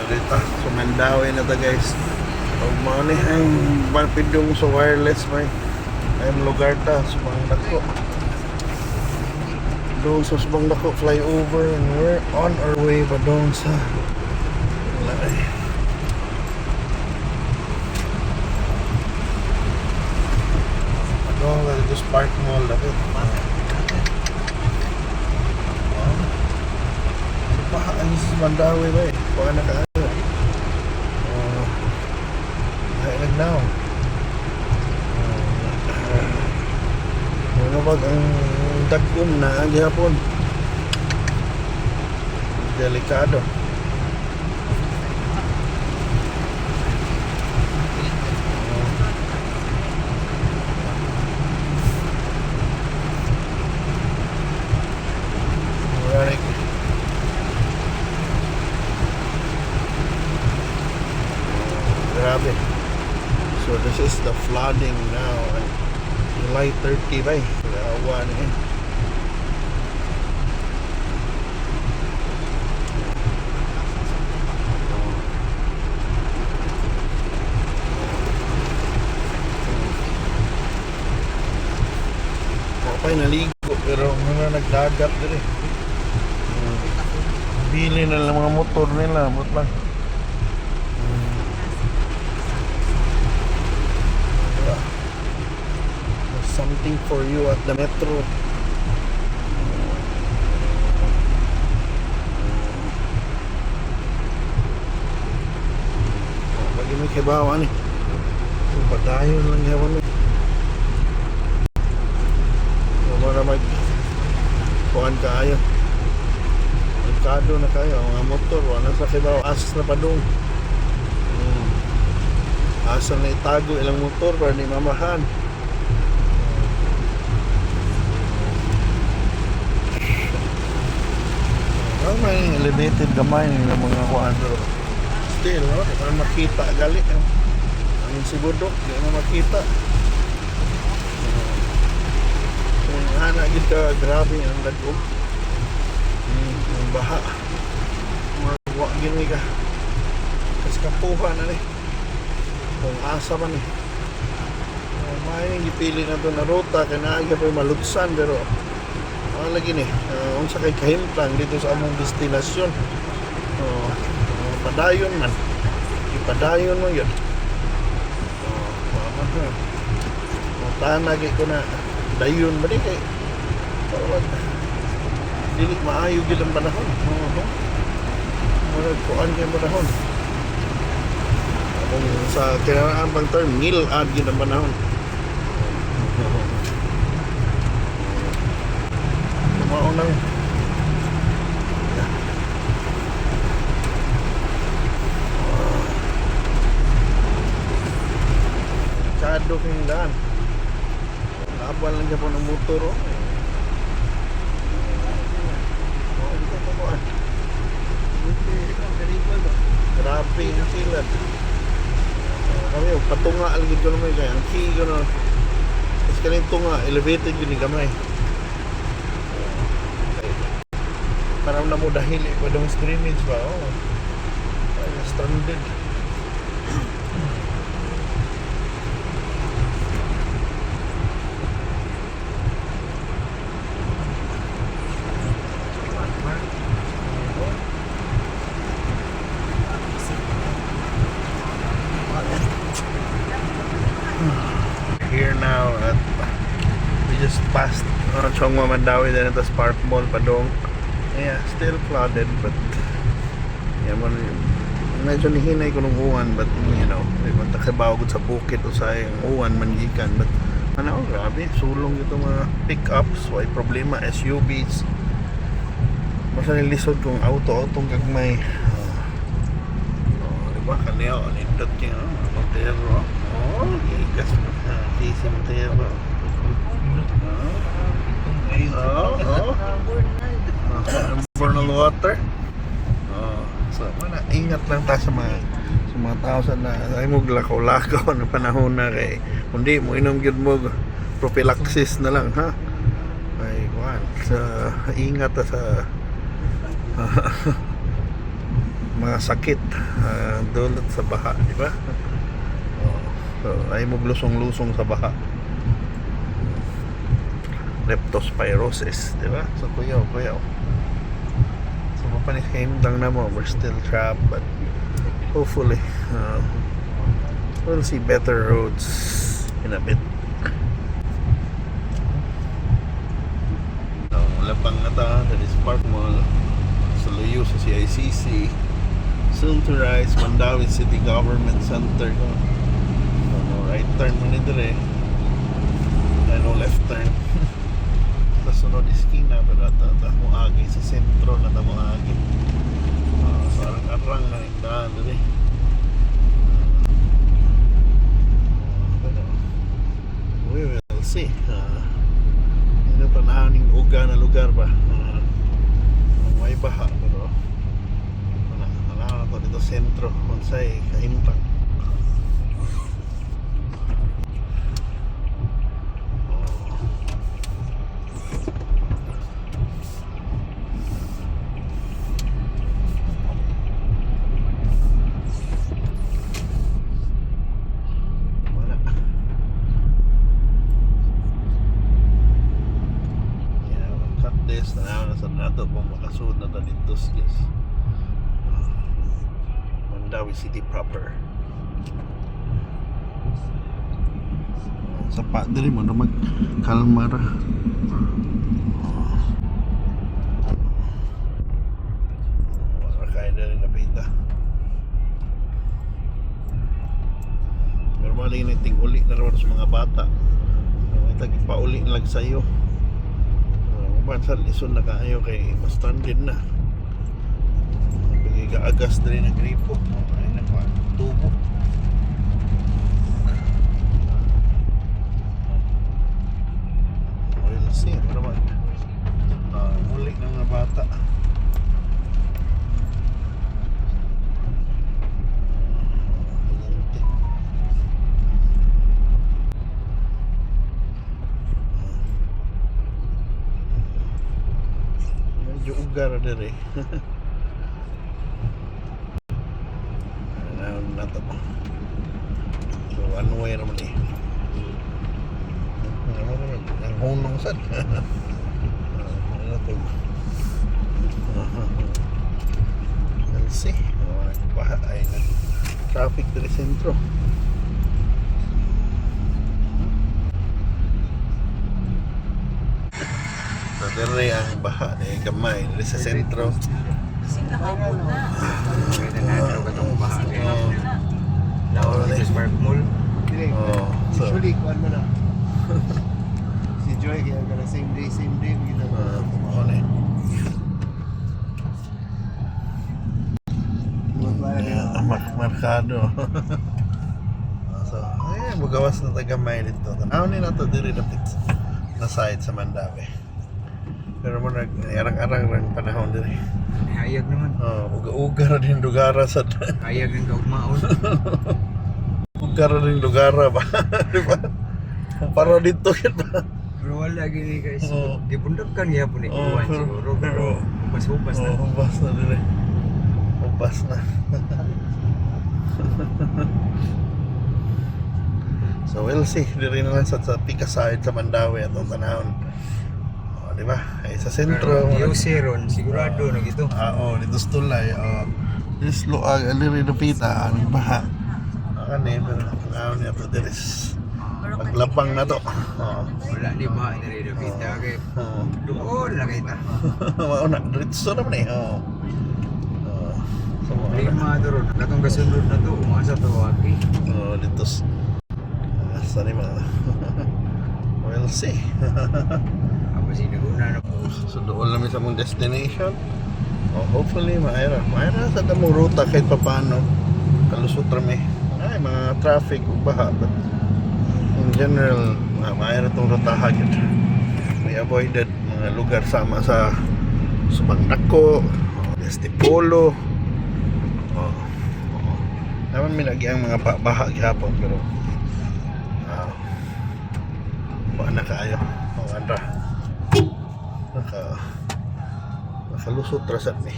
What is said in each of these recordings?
dito. So Mandawi na to guys. Pag mga ni ang pidong sa wireless may ayong lugar ta subang dako. Doon sa subang dako flyover and we're on our way pa doon sa Malay. Doon sa Just Park Mall dako. Ang Mandawi ba eh. Baka nakaano. Nailag na ako. Ano ba ang dagom na ang gihapon? Delikado. Alright. Grabe. So this is the flooding now. July 30 ba eh. Awa na eh. Kapay naligo pero mga nagdagat din eh. Bili na lang mga motor nila. But lang. Something for you at the metro. Pag may kibawan eh. Padayon lang yawan eh. Para mag kuhan kaayo. Merkado na kayo. Mga motor. Wala sa kibaw. Asas na padung. Asas na itago ilang motor para di mamahan. May elevated gamay ng mga kuadro. Still, no? Di pa makita gali. Ang sibudok, di na makita. Kung hana kita, grabe ang lagom. Ang baha. Marwa gini ka. Kasi kapuha na rin. Kung asa man eh. May gipili na ito na ruta, kaya naagya pa yung malutsan, pero lagi ni unsa kay kahimplang dito sa among destinasyon. Padayon man. Ipadayon mo yun. Tanag ko na dayon ba di kay tawag. Dili maayo gid ang panahon. Murag kuan kay panahon. Kung sa kinaraan pang term, ngil-ad gid ang panahon. Maunang kado kong daan laban lang siya po ng motor grabe yung silad kami patunga alagid ko naman kaya ang key ko na kasi kaling tunga elevated yun yung gamay para na mo dahil iba daw streamage ba stranded here now at we just passed Chongma Mandawi then at the Spark Mall Padong. Yeah, still flooded but yeah, medyo nihinay ko ng uwan but you know, may magtakabaw sa bukid o sa uwan mangikan but ano, grabe, sulong ito mga pick-ups, may problema, SUVs basta nilisod kong auto-autong kagmay diba, kaniya, nindot niya Montero ikas kisi Montero Bornal water. So, ingat lang tayo sa mga tao sa na ay mo lakaw-lakaw na panahon na kay kundi mo inom gyud mo prophylaxis na lang ha. Ay kuan sa ingat ta sa mga sakit dulot sa baha, di ba? So, ay mo lusong-lusong sa baha. Leptospirosis, di ba? So kuyaw. So mapanihimdang na mo, we're still trapped, but hopefully we'll see better roads in a bit. Lapang na ta, that is Park Mall sa luyo sa CICC, soon to rise Mandawi City Government Center. Right turn mo ni dire, ano left turn. Sa sunod iskina pero ata mo agi sa sentro na ta mo agi. So arang na yung daan dire. We will see. Ano pa naaning uga na lugar ba? May baha pero wala na to dito sentro unsay kahimtang. Nato po makasuod na ta dito guys. Mandawi City proper. Sa pa diri mo na magkalmar. Kaya diri na pita. Pero mali na ting uli na ron sa mga bata. Ito pauli lang sa'yo. Pansal ison na kaayo kay mastandin na. Bigay ka agas na rin ang gripo. Ay naka tubo. We'll see. Ano naman? Muli ng mga bata. Ugar dere. Na to. So one way naman eh. Ang hunong sad. Ano to? Let's see. Baha ay traffic dere sentro. Dere ang baha ni gamay dere sa sentro. Kahapon na. Pwede na ito ka itong baha. Oo, Sa Park Mall. so Usually, kuhan mo na. Si Joy, kaya ka na same day, kita. oo na. Markado. So, bugawas na tagamay dito. Ano ni nato diri dapit na side sa Mandawi. Pero mo nag-arang-arang ng panahon diri. Hayag naman. Uga-uga din lugara sa Hayag ang kaugmaon. uga rin lugara ba? Di ba? Para dito yun ba? Pero wala gini guys. Oo. Gipundakan gihapon ni Kuwan siguro. Pero upas-upas na. Ubas na diri. Ubas na. So we'll see. Diri na lang sa pika side sa Mandawi atong tanahon. Di ba? Ay sa sentro. Pero ron sigurado na gito. Dito sa tulay. This luag aliri napita ang baha. Kani pero tanahon niya to diris. Maglapang na to. Wala ni baha na rin kita kay doon lang kita. Mauna, diretso naman eh. So, Lima to ron. Katong kasunod na to. Umasa to wagi. dito sa ni mga we'll see. Apa siniguna na po. So doon namin sa mong destination. Hopefully maayra sa damong ruta kahit papano kalusot rami. Ay mga traffic ug baha, but in general maayra tong rutahan yun. We avoided mga lugar sama sa Subangdako, Estipolo. Naman minagi ang mga baha gihapon pero na kaayo ang andra nakalusot rasad ni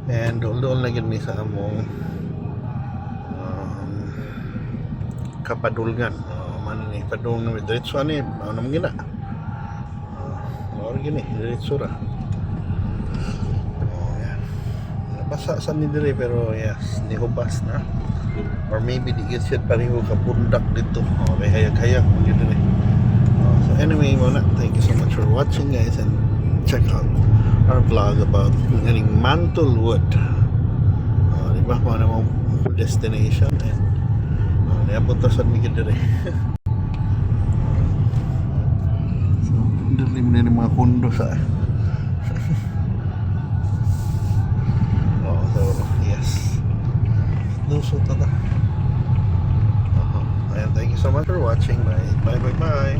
And doon na gid ni sa among kapadulngan. Man ni padung na diretso ani ano man gina. Or gini diretso ra. Yeah. Nabasa sa ni dire pero yes, ni hubas na. Or maybe di gid siya pareho ka bundak dito. Okay, hayag-hayag mo gid dire. So anyway, muna, thank you so much for watching guys, and check out our vlog about getting Mantlewood. Di ba kung ano mong destination, and niabot na sa migid dire. So dire mo na yung mga kondo sa so yes, lusot na ta. Ayan, thank you so much for watching. Bye bye bye bye.